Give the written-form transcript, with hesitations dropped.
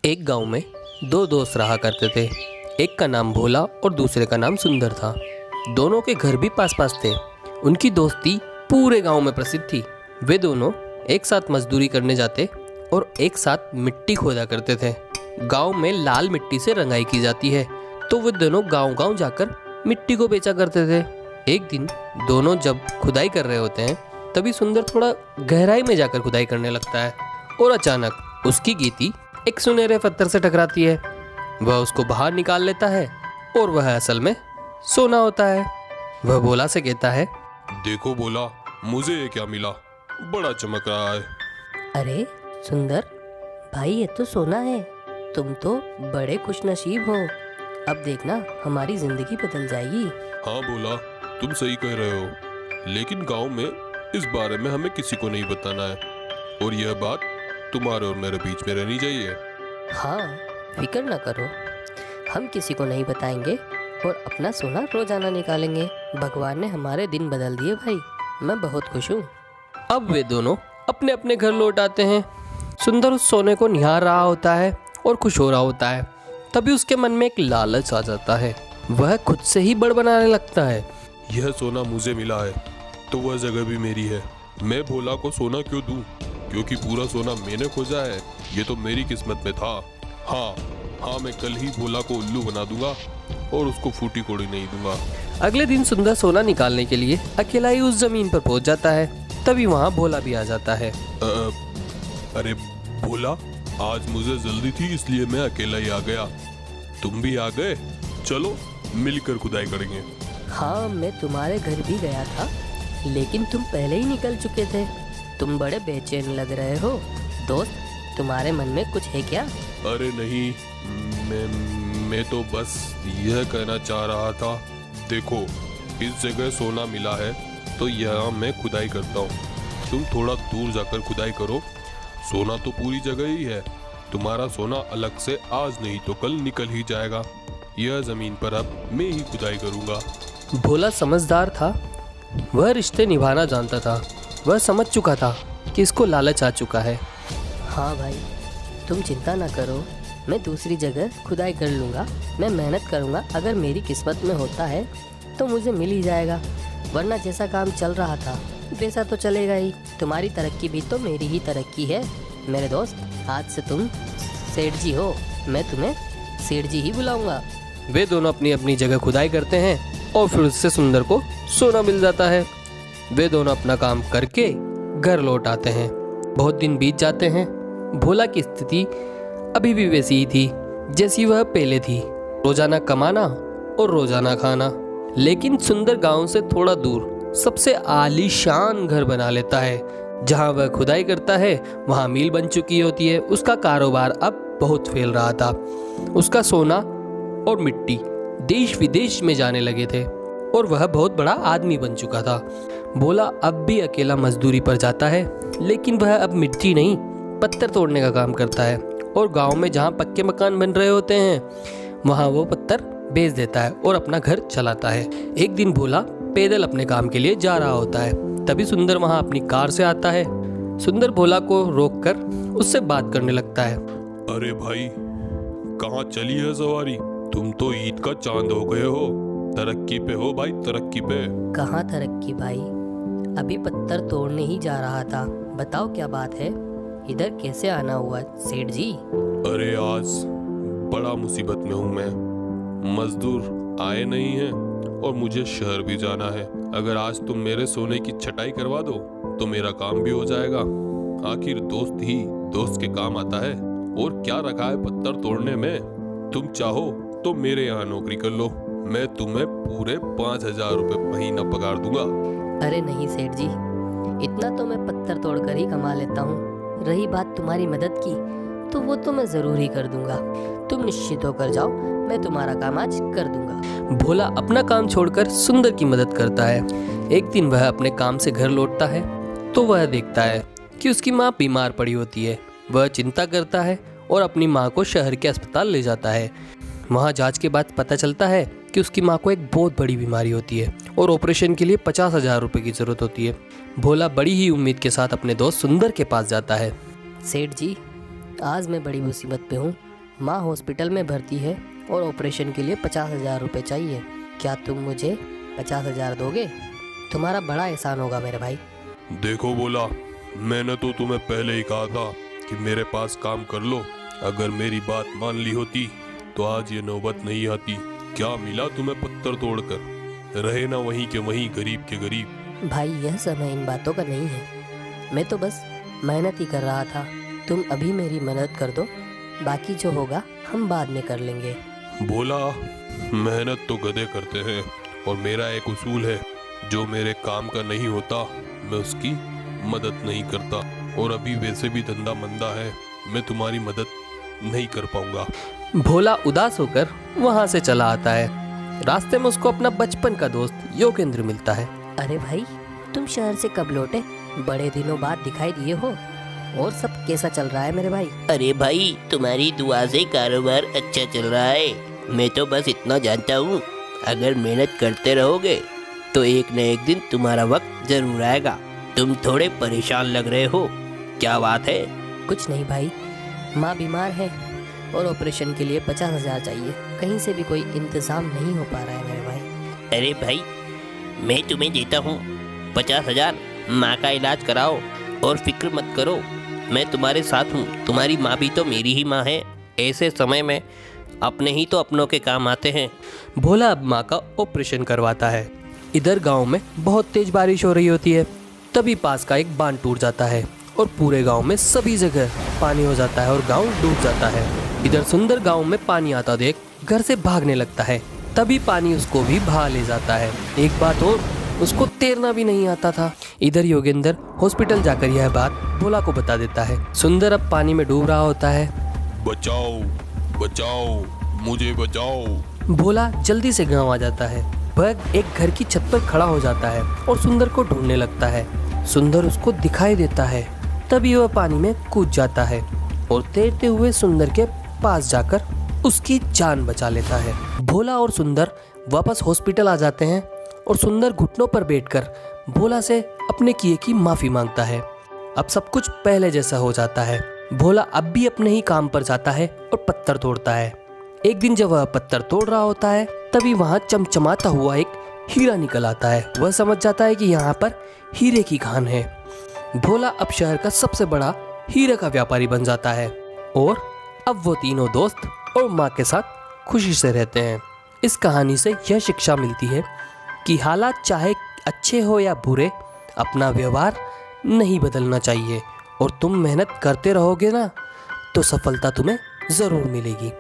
एक गांव में दो दोस्त रहा करते थे। एक का नाम भोला और दूसरे का नाम सुंदर था। दोनों के घर भी पास पास थे। उनकी दोस्ती पूरे गांव में प्रसिद्ध थी। वे दोनों एक साथ मजदूरी करने जाते और एक साथ मिट्टी खोदा करते थे। गांव में लाल मिट्टी से रंगाई की जाती है, तो वे दोनों गांव गांव जाकर मिट्टी को बेचा करते थे। एक दिन दोनों जब खुदाई कर रहे होते हैं, तभी सुंदर थोड़ा गहराई में जाकर खुदाई करने लगता है और अचानक उसकी गीती एक सुनहरे पत्थर से टकराती है। वह उसको बाहर निकाल लेता है और वह असल में सोना होता है। वह भोला से कहता है, देखो भोला, मुझे ये क्या मिला, बड़ा चमक रहा है। अरे सुंदर भाई, ये तो सोना है। तुम तो बड़े खुशनसीब हो। अब देखना हमारी जिंदगी बदल जाएगी। हाँ भोला, तुम सही कह रहे हो, लेकिन गांव में इस बारे में हमें किसी को नहीं बताना है और यह बात तुम्हारे और मेरे बीच में रहनी चाहिए। हाँ, फिक्र न करो, हम किसी को नहीं बताएंगे और अपना सोना रोजाना निकालेंगे। भगवान ने हमारे दिन बदल दिए भाई, मैं बहुत खुश हूँ। अब वे दोनों अपने अपने घर लौट आते हैं। सुंदर उस सोने को निहार रहा होता है और खुश हो रहा होता है। तभी उसके मन में एक लालच आ जाता है। वह खुद से ही बड़ बनाने लगता है। यह सोना मुझे मिला है तो वह जगह भी मेरी है। मैं भोला को सोना क्यों दूं? क्योंकि पूरा सोना मैंने खोजा है। ये तो मेरी किस्मत में था। हाँ, मैं कल ही भोला को उल्लू बना दूंगा और उसको फूटी कोड़ी नहीं दूंगा। अगले दिन सुंदर सोना निकालने के लिए अकेला ही उस जमीन पर पहुंच जाता है। तभी वहाँ भोला भी आ जाता है। अरे भोला, आज मुझे जल्दी थी इसलिए मैं अकेला ही आ गया। तुम भी आ गए, चलो मिलकर खुदाई करेंगे। हाँ, मैं तुम्हारे घर भी गया था, लेकिन तुम पहले ही निकल चुके थे। तुम बड़े बेचैन लग रहे हो। दोस्त, तुम्हारे मन में कुछ है क्या? अरे नहीं, मैं तो बस यह कहना चाह रहा था, देखो इस जगह सोना मिला है तो यहाँ मैं खुदाई करता हूँ। तुम थोड़ा दूर जाकर खुदाई करो। सोना तो पूरी जगह ही है। तुम्हारा सोना अलग से आज नहीं तो कल निकल ही जाएगा। यह जमीन पर अब मैं ही खुदाई करूँगा। भोला समझदार था। वह रिश्ते निभाना जानता था। वह समझ चुका था कि इसको लालच आ चुका है। हाँ भाई, तुम चिंता ना करो, मैं दूसरी जगह खुदाई कर लूँगा। मैं मेहनत करूँगा, अगर मेरी किस्मत में होता है तो मुझे मिल ही जाएगा, वरना जैसा काम चल रहा था वैसा तो चलेगा ही। तुम्हारी तरक्की भी तो मेरी ही तरक्की है मेरे दोस्त। आज से तुम सेठ जी हो, मैं तुम्हें सेठ जी ही बुलाऊंगा। वे दोनों अपनी अपनी जगह खुदाई करते हैं और फिर उससे सुंदर को सोना मिल जाता है। वे दोनों अपना काम करके घर लौट आते हैं। बहुत दिन बीत जाते हैं। भोला की स्थिति अभी भी वैसी ही थी जैसी वह पहले थी, रोजाना कमाना और रोजाना खाना। लेकिन सुंदर गांव से थोड़ा दूर सबसे आलीशान घर बना लेता है। जहां वह खुदाई करता है वहां मिल बन चुकी होती है। उसका कारोबार अब बहुत फैल रहा था। उसका सोना और मिट्टी देश विदेश में जाने लगे थे और वह बहुत बड़ा आदमी बन चुका था। भोला अब भी अकेला मजदूरी पर जाता है, लेकिन वह अब मिट्टी नहीं पत्थर तोड़ने का काम करता है और गांव में जहां पक्के मकान बन रहे होते हैं वहां वो पत्थर बेच देता है और अपना घर चलाता है। एक दिन भोला पैदल अपने काम के लिए जा रहा होता है। तभी सुंदर वहां अपनी कार से आता है। सुंदर भोला को रोककर उससे बात करने लगता है। अरे भाई, कहाँ चली है सवारी? तुम तो ईद का चांद हो गए हो। तरक्की पे हो भाई, तरक्की पे। कहाँ तरक्की भाई, अभी पत्थर तोड़ने ही जा रहा था। बताओ क्या बात है, इधर कैसे आना हुआ सेठ जी? अरे आज बड़ा मुसीबत में हूँ मैं। मजदूर आए नहीं हैं और मुझे शहर भी जाना है। अगर आज तुम मेरे सोने की छटाई करवा दो तो मेरा काम भी हो जाएगा। आखिर दोस्त ही दोस्त के काम आता है। और क्या रखा है पत्थर तोड़ने में? तुम चाहो तो मेरे यहाँ नौकरी कर लो, मैं तुम्हें पूरे 5,000 रुपये महीना पगार दूंगा। अरे नहीं सेठ जी, इतना तो मैं पत्थर तोड़कर ही कमा लेता हूँ। रही बात तुम्हारी मदद की, तो वो तो मैं जरूर ही कर दूंगा। तुम निश्चित होकर जाओ, मैं तुम्हारा काम आज कर दूंगा। भोला अपना काम छोड़कर सुंदर की मदद करता है। एक दिन वह अपने काम से घर लौटता है तो वह देखता है कि उसकी माँ बीमार पड़ी होती है। वह चिंता करता है और अपनी माँ को शहर के अस्पताल ले जाता है। वहाँ जांच के बाद पता चलता है कि उसकी माँ को एक बहुत बड़ी बीमारी होती है और ऑपरेशन के लिए 50,000 रुपये की जरूरत होती है। भोला बड़ी ही उम्मीद के साथ अपने दोस्त सुंदर के पास जाता है। सेठ जी, आज मैं बड़ी मुसीबत पे हूँ। माँ हॉस्पिटल में भर्ती है और ऑपरेशन के लिए 50,000 रुपये चाहिए। क्या तुम मुझे 50,000 दोगे? तुम्हारा बड़ा एहसान होगा मेरे भाई। देखो भोला, मैंने तो तुम्हें पहले ही कहा था कि मेरे पास काम कर लो। अगर मेरी बात मान ली होती तो आज ये नौबत नहीं आती। क्या मिला तुम्हें पत्थर तोड़कर? रहे ना वहीं के वहीं गरीब के गरीब। भाई यह समय इन बातों का नहीं है, मैं तो बस मेहनत ही कर रहा था। तुम अभी मेरी मदद कर दो, बाकी जो होगा हम बाद में कर लेंगे। भोला, मेहनत तो गधे करते हैं और मेरा एक उसूल है, जो मेरे काम का नहीं होता मैं उसकी मदद नहीं करता। और अभी वैसे भी धंधा मंदा है, मैं तुम्हारी मदद नहीं कर पाऊंगा। भोला उदास होकर वहां से चला आता है। रास्ते में उसको अपना बचपन का दोस्त योगेंद्र मिलता है। अरे भाई, तुम शहर से कब लौटे? बड़े दिनों बाद दिखाई दिए हो। और सब कैसा चल रहा है मेरे भाई? अरे भाई, तुम्हारी दुआ से कारोबार अच्छा चल रहा है। मैं तो बस इतना जानता हूँ, अगर मेहनत करते रहोगे तो एक न एक दिन तुम्हारा वक्त जरूर आएगा। तुम थोड़े परेशान लग रहे हो, क्या बात है? कुछ नहीं भाई, माँ बीमार है और ऑपरेशन के लिए 50,000 चाहिए। कहीं से भी कोई इंतजाम नहीं हो पा रहा है मेरे भाई। अरे भाई, मैं तुम्हें देता हूँ 50,000। माँ का इलाज कराओ और फिक्र मत करो, मैं तुम्हारे साथ हूँ। तुम्हारी माँ भी तो मेरी ही माँ है। ऐसे समय में अपने ही तो अपनों के काम आते हैं। भोला अब माँ का ऑपरेशन करवाता है। इधर गांव में बहुत तेज बारिश हो रही होती है। तभी पास का एक बांध टूट जाता है और पूरे गांव में सभी जगह पानी हो जाता है और गांव डूब जाता है। इधर सुंदर गांव में पानी आता देख घर से भागने लगता है। तभी पानी उसको भी बहा ले जाता है। एक बात और, उसको तैरना भी नहीं आता था। इधर योगेंद्र हॉस्पिटल जाकर यह बात भोला को बता देता है। सुंदर अब पानी में डूब रहा होता है। बचाओ बचाओ, मुझे बचाओ। भोला जल्दी से गांव आ जाता है। वह एक घर की छत पर खड़ा हो जाता है और सुंदर को ढूंढने लगता है। सुंदर उसको दिखाई देता है। तभी वह पानी में कूद जाता है और तैरते हुए सुंदर के पास जाकर उसकी जान बचा लेता है। भोला और सुंदर वापस हॉस्पिटल आ जाते हैं और सुंदर घुटनों पर बैठकर भोला से अपने किए की माफी मांगता है। अब सब कुछ पहले जैसा हो जाता है। भोला अब भी अपने ही काम पर जाता है और पत्थर तोड़ता है। एक दिन जब वह पत्थर तोड़ रहा होता है, तभी वहां चमचमाता हुआ एक हीरा निकल आता है। वह समझ जाता है कि यहाँ पर हीरे की खान है। भोला अब शहर का सबसे बड़ा हीरे का व्यापारी बन जाता है और अब वो तीनों दोस्त और माँ के साथ खुशी से रहते हैं। इस कहानी से यह शिक्षा मिलती है कि हालात चाहे अच्छे हो या बुरे, अपना व्यवहार नहीं बदलना चाहिए और तुम मेहनत करते रहोगे ना, तो सफलता तुम्हें ज़रूर मिलेगी।